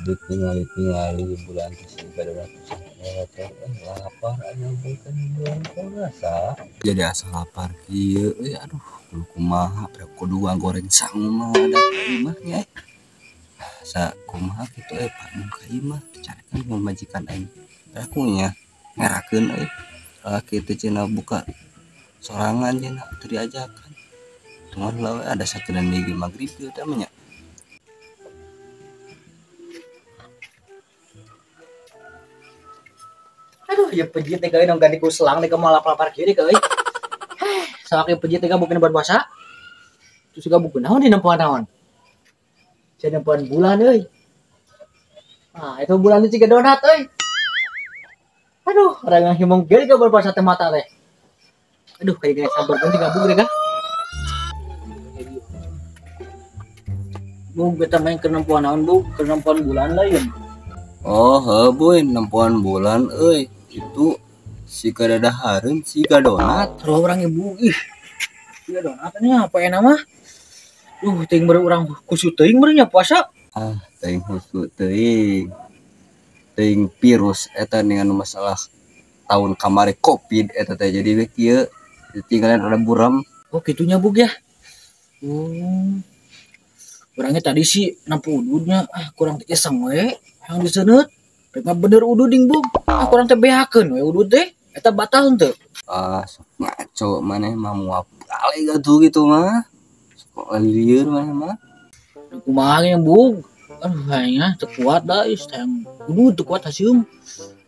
ditinggali bulan pada lapar bukan bulan puasa jadi asal lapar kieu aduh kumaha kudu goreng sangu mah ada imahnya sa kumaha kitu Pak mun ka imah carikan majikan aing aku nya ngerakeun kitu cenah buka sorangan cenah teu diajakan cuman lawe ada sakeun di magrib teh nya. Aduh, ya pejit teh nong ganti ku selang teh mau lapar kieu deui. Sok pejit teh bukan berpuasa. Terus juga bukan naon di nempuan naon. Saya nempuan bulan euy. Ah, itu bulan itu juga donat euy. Aduh, orang yang himong kieu ke berpuasa teh mata teh. Aduh, kayak gini sabar kan gabung deh kah? Bung, kita main ke nempuan naon, Bu? Ke nempuan bulan lain. Oh, boy, nempuan bulan euy. Itu si kadadahareun si donat. Kalau orang ibu ih. Si donat nya apa enak mah? Teuing beureum urang kusu teuing beureum nya puasa. Teuing kusu teuing. Teuing virus eta dengan masalah tahun kamari Covid eta teh jadi we kieu tinggalan ada buram. Oh, kitunya Bug ya. Orangnya tadi sih nampu ududnya kurang iseng we. Yang diseuneut rek bener udud ding Bug. Kurang teh beakeun we udud teh eta batal henteu. Sok ngaco maneh mah moal kali gatuh gitu mah. Sok lieur maneh mah. Kumaha ge Bug? Aduh kayaknya teu kuat da yang udud teu kuat hasium.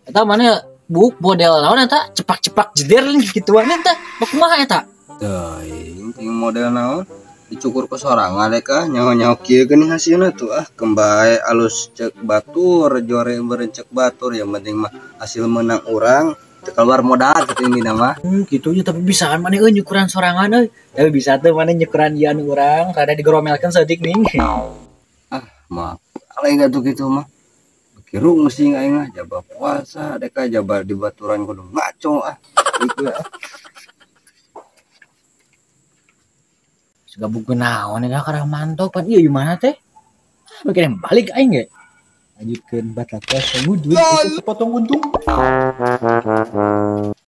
Eta maneh Bug model naon eta? Cepak-cepak jeder gituan eta. Kumaha eta? Teuing model naon? Dicukur ke sorangan deh kah nyawa kieu geuning hasilna tuh kembae alus cek batur jore beureun cek batur yang penting mah hasil menang urang teu keluar modal kitu intina mah. Kitunya tapi bisaan maneh euy nyukuran sorangan euy. Tapi bisa teu maneh nyukuran ieu anu urang rada digoromelkeun saeutik ning. Mah alay gatuh kitu mah. Kirung mesti aing mah jaba puasa deka jaba di baturan kudu ngaco gitu Gabung ke naon ya karena mantap pan iya gimana teh bikin balik aing ge lanjutkeun batas wujud itu sepotong untung